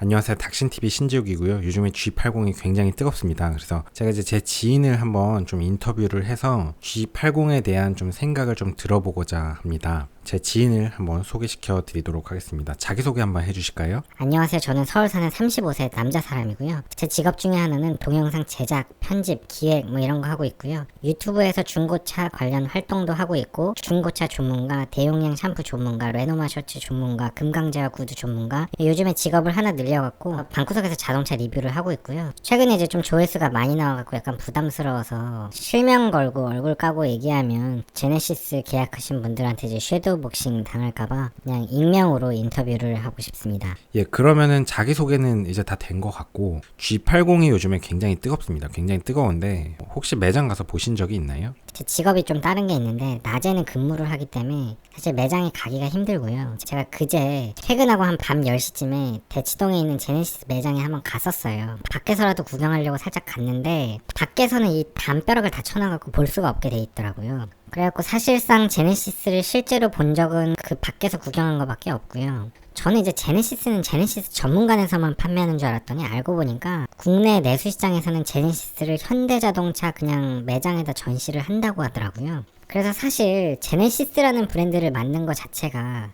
안녕하세요. 닥신TV 신지욱이고요. 요즘에 G80이 굉장히 뜨겁습니다. 그래서 제가 이제 제 지인을 한번 좀 인터뷰를 해서 G80에 대한 좀 생각을 좀 들어보고자 합니다. 제 지인을 한번 소개시켜 드리도록 하겠습니다. 자기소개 한번 해주실까요? 안녕하세요. 저는 서울 사는 35세 남자 사람이고요. 제 직업 중에 하나는 동영상 제작, 편집, 기획 뭐 이런 거 하고 있고요. 유튜브에서 중고차 관련 활동도 하고 있고, 중고차 전문가, 대용량 샴푸 전문가, 레노마 셔츠 전문가, 금강제와 구두 전문가, 요즘에 직업을 하나 늘려갖고 방구석에서 자동차 리뷰를 하고 있고요. 최근에 이제 좀 조회수가 많이 나와갖고 약간 부담스러워서 실명 걸고 얼굴 까고 얘기하면 제네시스 계약하신 분들한테 이제 섀도우 복싱 당할까봐 그냥 익명으로 인터뷰를 하고 싶습니다. 예, 그러면은 자기소개는 이제 다 된 것 같고 G80이 요즘에 굉장히 뜨겁습니다. 굉장히 뜨거운데 혹시 매장 가서 보신 적이 있나요? 제 직업이 좀 다른 게 있는데 낮에는 근무를 하기 때문에 사실 매장에 가기가 힘들고요. 제가 그제 퇴근하고 한 밤 10시쯤에 대치동에 있는 제네시스 매장에 한번 갔었어요. 밖에서라도 구경하려고 살짝 갔는데 밖에서는 이 담벼락을 다 쳐놔갖고 볼 수가 없게 돼 있더라고요. 그래갖고 사실상 제네시스를 실제로 본 적은 그 밖에서 구경한 거밖에 없고요. 저는 이제 제네시스는 제네시스 전문관에서만 판매하는 줄 알았더니 알고 보니까 국내 내수시장에서는 제네시스를 현대자동차 그냥 매장에다 전시를 한다고 하더라고요. 그래서 사실 제네시스라는 브랜드를 만든 것 자체가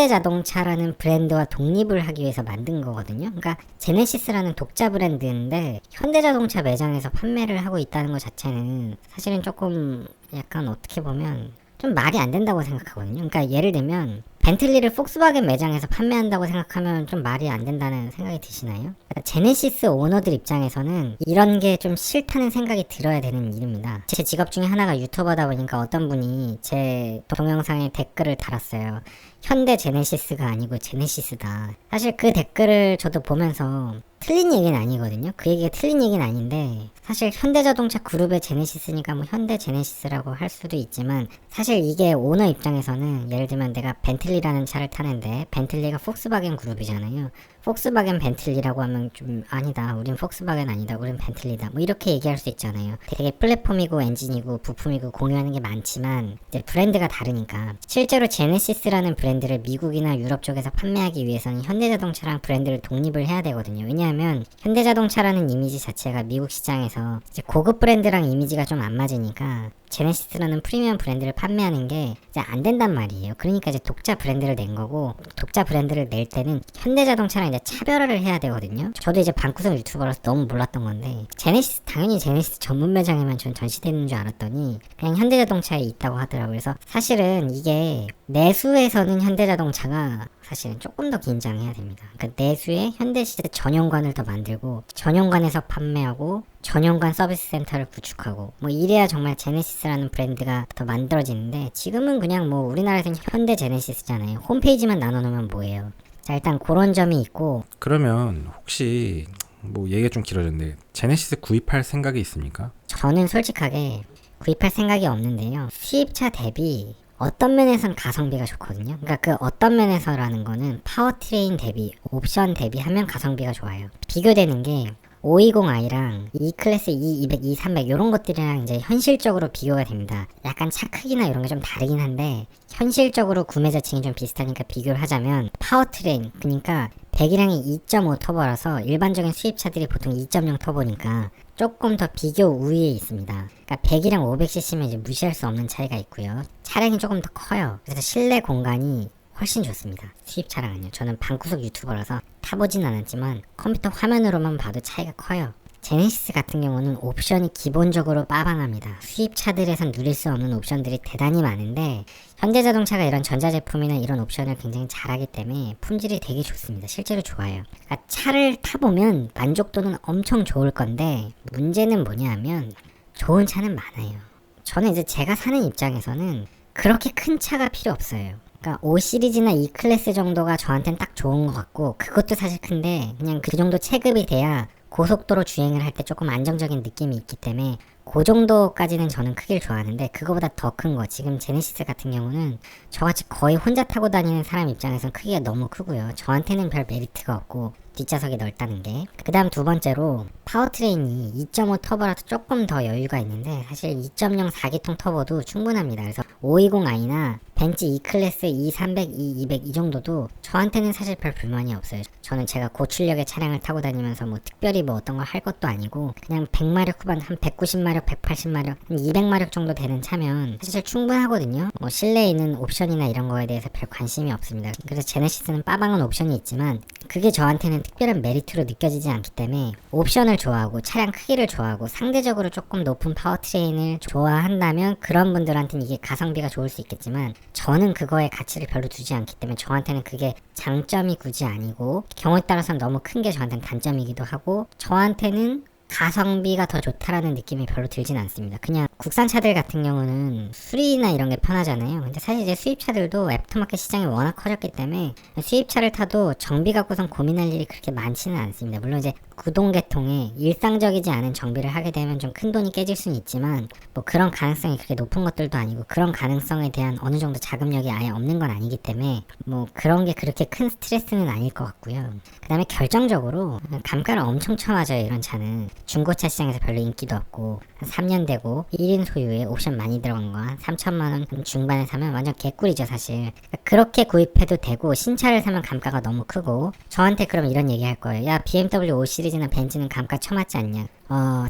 현대자동차라는 브랜드와 독립을 하기 위해서 만든 거거든요. 그러니까 제네시스라는 독자 브랜드인데 현대자동차 매장에서 판매를 하고 있다는 것 자체는 사실은 조금 약간 어떻게 보면 좀 말이 안 된다고 생각하거든요. 그러니까 예를 들면 벤틀리를 폭스바겐 매장에서 판매한다고 생각하면 좀 말이 안 된다는 생각이 드시나요? 그러니까 제네시스 오너들 입장에서는 이런 게 좀 싫다는 생각이 들어야 되는 일입니다. 제 직업 중에 하나가 유튜버다 보니까 어떤 분이 제 동영상에 댓글을 달았어요. 현대 제네시스가 아니고 제네시스다. 사실 그 댓글을 저도 보면서 틀린 얘기는 아니거든요. 그 얘기가 틀린 얘기는 아닌데 사실 현대자동차 그룹의 제네시스니까 뭐 현대 제네시스라고 할 수도 있지만 사실 이게 오너 입장에서는 예를 들면 내가 벤틀리라는 차를 타는데 벤틀리가 폭스바겐 그룹이잖아요. 폭스바겐 벤틀리라고 하면 좀 아니다. 우린 폭스바겐 아니다. 우린 벤틀리다. 뭐 이렇게 얘기할 수 있잖아요. 되게 플랫폼이고 엔진이고 부품이고 공유하는 게 많지만 이제 브랜드가 다르니까 실제로 제네시스라는 브랜드를 미국이나 유럽 쪽에서 판매하기 위해서는 현대자동차랑 브랜드를 독립을 해야 되거든요. 왜냐하면 현대자동차라는 이미지 자체가 미국 시장에서 이제 고급 브랜드랑 이미지가 좀 안 맞으니까 제네시스라는 프리미엄 브랜드를 판매하는 게 이제 안 된단 말이에요. 그러니까 이제 독자 브랜드를 낸 거고 독자 브랜드를 낼 때는 현대자동차랑 이제 차별화를 해야 되거든요. 저도 이제 방구석 유튜버라서 너무 몰랐던 건데 제네시스 당연히 제네시스 전문 매장에만 전 전시되는 줄 알았더니 그냥 현대자동차에 있다고 하더라고요. 그래서 사실은 이게 내수에서는 현대자동차가 사실은 조금 더 긴장해야 됩니다. 그러니까 내수에 현대시대 전용관을 더 만들고 전용관에서 판매하고 전용관 서비스 센터를 구축하고 뭐 이래야 정말 제네시스라는 브랜드가 더 만들어지는데 지금은 그냥 뭐 우리나라에서는 현대 제네시스잖아요. 홈페이지만 나눠놓으면 뭐예요. 자, 일단 그런 점이 있고 그러면 혹시 뭐 얘기가 좀 길어졌는데 제네시스 구입할 생각이 있습니까? 저는 솔직하게 구입할 생각이 없는데요. 수입차 대비 어떤 면에선 가성비가 좋거든요. 그러니까 그 어떤 면에서라는 거는 파워트레인 대비, 옵션 대비하면 가성비가 좋아요. 비교되는 게 520i랑 E클래스 E 200, E 300 이런 것들이랑 이제 현실적으로 비교가 됩니다. 약간 차 크기나 이런 게 좀 다르긴 한데 현실적으로 구매자층이 좀 비슷하니까 비교를 하자면 파워트레인 그러니까 배기량이 2.5 터보라서 일반적인 수입차들이 보통 2.0 터보니까 조금 더 비교 우위에 있습니다. 그러니까 배기량 500cc면 이제 무시할 수 없는 차이가 있고요. 차량이 조금 더 커요. 그래서 실내 공간이 훨씬 좋습니다. 수입 차량은요. 저는 방구석 유튜버라서 타보진 않았지만 컴퓨터 화면으로만 봐도 차이가 커요. 제네시스 같은 경우는 옵션이 기본적으로 빠방합니다. 수입차들에선 누릴 수 없는 옵션들이 대단히 많은데 현대자동차가 이런 전자제품이나 이런 옵션을 굉장히 잘하기 때문에 품질이 되게 좋습니다. 실제로 좋아요. 그러니까 차를 타보면 만족도는 엄청 좋을 건데 문제는 뭐냐면 좋은 차는 많아요. 저는 이제 제가 사는 입장에서는 그렇게 큰 차가 필요 없어요. 그러니까 5 시리즈나 E 클래스 정도가 저한테는 딱 좋은 것 같고 그것도 사실 큰데 그냥 그 정도 체급이 돼야 고속도로 주행을 할 때 조금 안정적인 느낌이 있기 때문에 그 정도까지는 저는 크기를 좋아하는데 그거보다 더 큰 거, 지금 제네시스 같은 경우는 저같이 거의 혼자 타고 다니는 사람 입장에선 크기가 너무 크고요. 저한테는 별 메리트가 없고 뒷좌석이 넓다는 게. 그 다음 두 번째로 파워트레인이 2.5 터보라서 조금 더 여유가 있는데 사실 2.0 4기통 터보도 충분합니다. 그래서 520i나 벤츠 E클래스, E300, E200 이 정도도 저한테는 사실 별 불만이 없어요. 저는 제가 고출력의 차량을 타고 다니면서 뭐 특별히 뭐 어떤 걸 할 것도 아니고 그냥 100마력 후반, 한 190마력, 180마력, 한 200마력 정도 되는 차면 사실 충분하거든요. 뭐 실내에 있는 옵션이나 이런 거에 대해서 별 관심이 없습니다. 그래서 제네시스는 빠방한 옵션이 있지만 그게 저한테는 특별한 메리트로 느껴지지 않기 때문에 옵션을 좋아하고 차량 크기를 좋아하고 상대적으로 조금 높은 파워트레인을 좋아한다면 그런 분들한테는 이게 가성비가 좋을 수 있겠지만 저는 그거에 가치를 별로 두지 않기 때문에 저한테는 그게 장점이 굳이 아니고 경우에 따라서는 너무 큰 게 저한테는 단점이기도 하고 저한테는 가성비가 더 좋다라는 느낌이 별로 들진 않습니다. 그냥 국산 차들 같은 경우는 수리나 이런 게 편하잖아요. 근데 사실 이제 수입차들도 애프터마켓 시장이 워낙 커졌기 때문에 수입차를 타도 정비 갖고선 고민할 일이 그렇게 많지는 않습니다. 물론 이제 구동계통에 일상적이지 않은 정비를 하게 되면 좀 큰 돈이 깨질 수는 있지만 뭐 그런 가능성이 그렇게 높은 것들도 아니고 그런 가능성에 대한 어느 정도 자금력이 아예 없는 건 아니기 때문에 뭐 그런 게 그렇게 큰 스트레스는 아닐 것 같고요. 그 다음에 결정적으로 감가를 엄청 쳐맞아요. 이런 차는 중고차 시장에서 별로 인기도 없고 한 3년 되고 1인 소유에 옵션 많이 들어간 거 한 3천만원 중반에 사면 완전 개꿀이죠 사실. 그렇게 구입해도 되고 신차를 사면 감가가 너무 크고 저한테 그럼 이런 얘기 할 거예요. 야 BMW 5 시리즈나 벤츠는 감가 쳐맞지 않냐.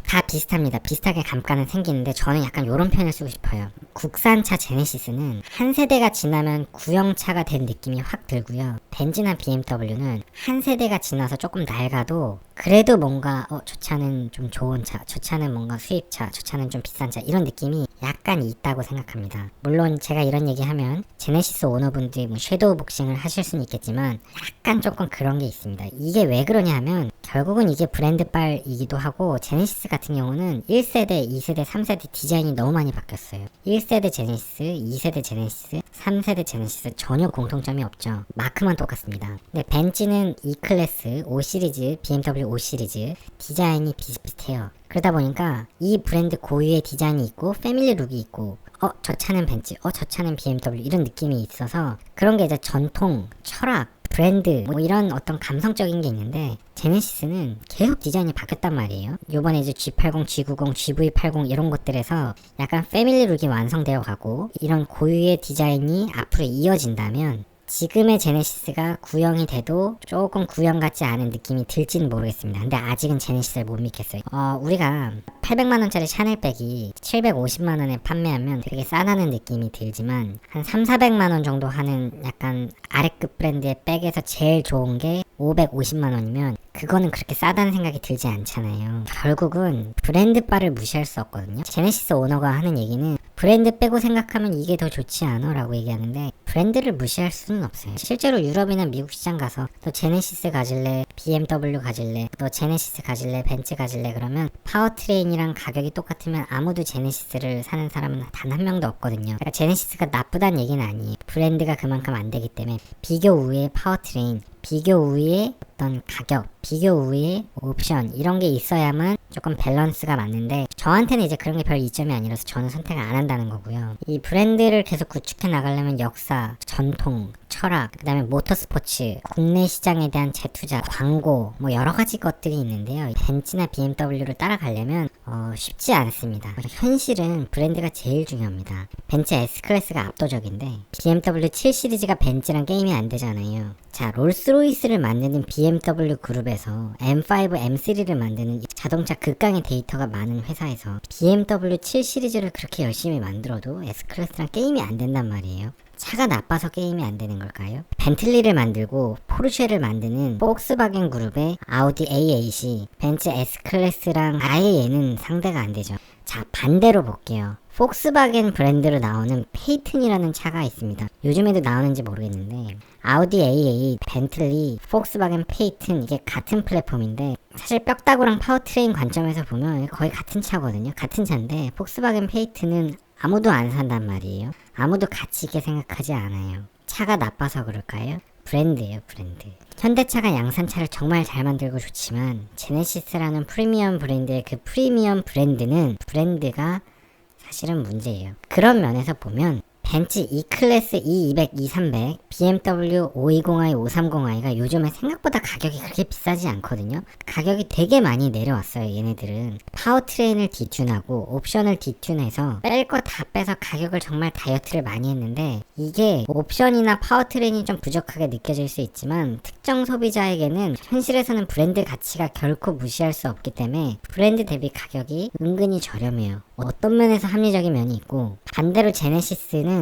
다 비슷합니다. 비슷하게 감가는 생기는데 저는 약간 요런 표현을 쓰고 싶어요. 국산차 제네시스는 한 세대가 지나면 구형차가 된 느낌이 확 들고요. 벤츠나 BMW는 한 세대가 지나서 조금 낡아도 그래도 뭔가 저 차는 좀 좋은 차, 저 차는 뭔가 수입차, 저 차는 좀 비싼 차 이런 느낌이 약간 있다고 생각합니다. 물론 제가 이런 얘기하면 제네시스 오너분들이 뭐 섀도우 복싱을 하실 수는 있겠지만 약간 조금 그런 게 있습니다. 이게 왜 그러냐 하면 결국은 이게 브랜드빨이기도 하고 제네시스 같은 경우는 1세대, 2세대, 3세대 디자인이 너무 많이 바뀌었어요. 1세대 제네시스, 2세대 제네시스, 3세대 제네시스 전혀 공통점이 없죠. 마크만 똑같습니다. 근데 벤츠는 E클래스, 5 시리즈, BMW 5 시리즈 디자인이 비슷비슷해요. 그러다 보니까 이 브랜드 고유의 디자인이 있고 패밀리 룩이 있고 저 차는 벤츠, 저 차는 BMW 이런 느낌이 있어서 그런 게 이제 전통, 철학, 브랜드 뭐 이런 어떤 감성적인 게 있는데 제네시스는 계속 디자인이 바뀌었단 말이에요. 요번에 이제 G80, G90, GV80 이런 것들에서 약간 패밀리 룩이 완성되어 가고 이런 고유의 디자인이 앞으로 이어진다면 지금의 제네시스가 구형이 돼도 조금 구형 같지 않은 느낌이 들지는 모르겠습니다. 근데 아직은 제네시스를 못 믿겠어요. 우리가 800만원짜리 샤넬백이 750만원에 판매하면 되게 싸다는 느낌이 들지만 한 3,400만원 정도 하는 약간 아래급 브랜드의 백에서 제일 좋은 게 550만원이면 그거는 그렇게 싸다는 생각이 들지 않잖아요. 결국은 브랜드바를 무시할 수 없거든요. 제네시스 오너가 하는 얘기는 브랜드 빼고 생각하면 이게 더 좋지 않아? 라고 얘기하는데 브랜드를 무시할 수는 없어요. 실제로 유럽이나 미국 시장 가서 너 제네시스 가질래? BMW 가질래? 너 제네시스 가질래? 벤츠 가질래? 그러면 파워트레인이랑 가격이 똑같으면 아무도 제네시스를 사는 사람은 단 한 명도 없거든요. 그러니까 제네시스가 나쁘다는 얘기는 아니에요. 브랜드가 그만큼 안 되기 때문에 비교 우위의 파워트레인, 비교 우위의 어떤 가격, 비교 우위의 옵션 이런 게 있어야만 조금 밸런스가 맞는데 저한테는 이제 그런 게 별 이점이 아니라서 저는 선택을 안 한다는 거고요. 이 브랜드를 계속 구축해 나가려면 역사, 전통, 철학, 그 다음에 모터스포츠, 국내 시장에 대한 재투자, 광고 뭐 여러 가지 것들이 있는데요. 벤츠나 BMW를 따라가려면 쉽지 않습니다. 현실은 브랜드가 제일 중요합니다. 벤츠 S클래스가 압도적인데 BMW 7 시리즈가 벤츠랑 게임이 안 되잖아요. 자, 롤스로이스를 만드는 BMW 그룹에서 M5, M3를 만드는 자동차 극강의 데이터가 많은 회사에서 BMW 7 시리즈를 그렇게 열심히 만들어도 S클래스랑 게임이 안 된단 말이에요. 차가 나빠서 게임이 안 되는 걸까요? 벤틀리를 만들고 포르쉐를 만드는 폭스바겐 그룹의 아우디 A8이 벤츠 S클래스랑 아예 얘는 상대가 안 되죠. 자, 반대로 볼게요. 폭스바겐 브랜드로 나오는 페이튼이라는 차가 있습니다. 요즘에도 나오는지 모르겠는데 아우디 A8, 벤틀리, 폭스바겐 페이튼 이게 같은 플랫폼인데 사실 뼈다구랑 파워트레인 관점에서 보면 거의 같은 차거든요. 같은 차인데 폭스바겐 페이튼은 아무도 안 산단 말이에요. 아무도 가치 있게 생각하지 않아요. 차가 나빠서 그럴까요? 브랜드예요, 브랜드. 현대차가 양산차를 정말 잘 만들고 좋지만 제네시스라는 프리미엄 브랜드의 그 프리미엄 브랜드가 사실은 문제예요. 그런 면에서 보면 벤츠 E클래스 E200, E300, BMW 520i, 530i가 요즘에 생각보다 가격이 그렇게 비싸지 않거든요. 가격이 되게 많이 내려왔어요, 얘네들은. 파워트레인을 디튠하고 옵션을 디튠해서 뺄 거 다 빼서 가격을 정말 다이어트를 많이 했는데, 이게 옵션이나 파워트레인이 좀 부족하게 느껴질 수 있지만 특정 소비자에게는 현실에서는 브랜드 가치가 결코 무시할 수 없기 때문에 브랜드 대비 가격이 은근히 저렴해요. 어떤 면에서 합리적인 면이 있고, 반대로 제네시스는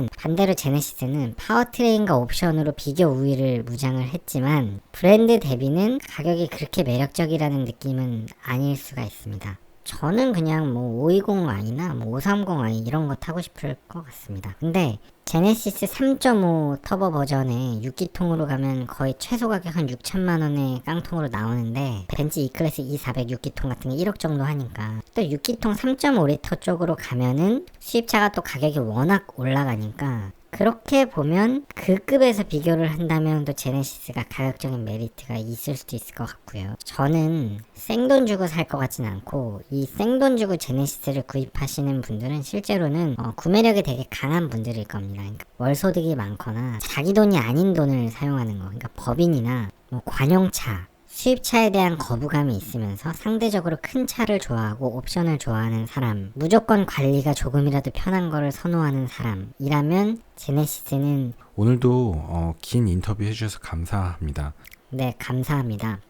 파워트레인과 옵션으로 비교 우위를 무장을 했지만 브랜드 대비는 가격이 그렇게 매력적이라는 느낌은 아닐 수가 있습니다. 저는 그냥 뭐 520i나 뭐 530i 이런 거 타고 싶을 것 같습니다. 근데 제네시스 3.5 터보 버전에 6기통으로 가면 거의 최소 가격 한 6천만 원의 깡통으로 나오는데, 벤츠 E클래스 E400 6기통 같은 게 1억 정도 하니까 또 6기통 3.5리터 쪽으로 가면은 수입차가 또 가격이 워낙 올라가니까, 그렇게 보면 그 급에서 비교를 한다면 또 제네시스가 가격적인 메리트가 있을 수도 있을 것 같고요. 저는 생돈 주고 살 것 같진 않고, 이 생돈 주고 제네시스를 구입하시는 분들은 실제로는 구매력이 되게 강한 분들일 겁니다. 그러니까 월소득이 많거나 자기 돈이 아닌 돈을 사용하는 거, 그러니까 법인이나 뭐 관용차, 수입차에 대한 거부감이 있으면서 상대적으로 큰 차를 좋아하고 옵션을 좋아하는 사람, 무조건 관리가 조금이라도 편한 거를 선호하는 사람이라면 제네시스는 오늘도 긴 인터뷰 해주셔서 감사합니다. 네, 감사합니다.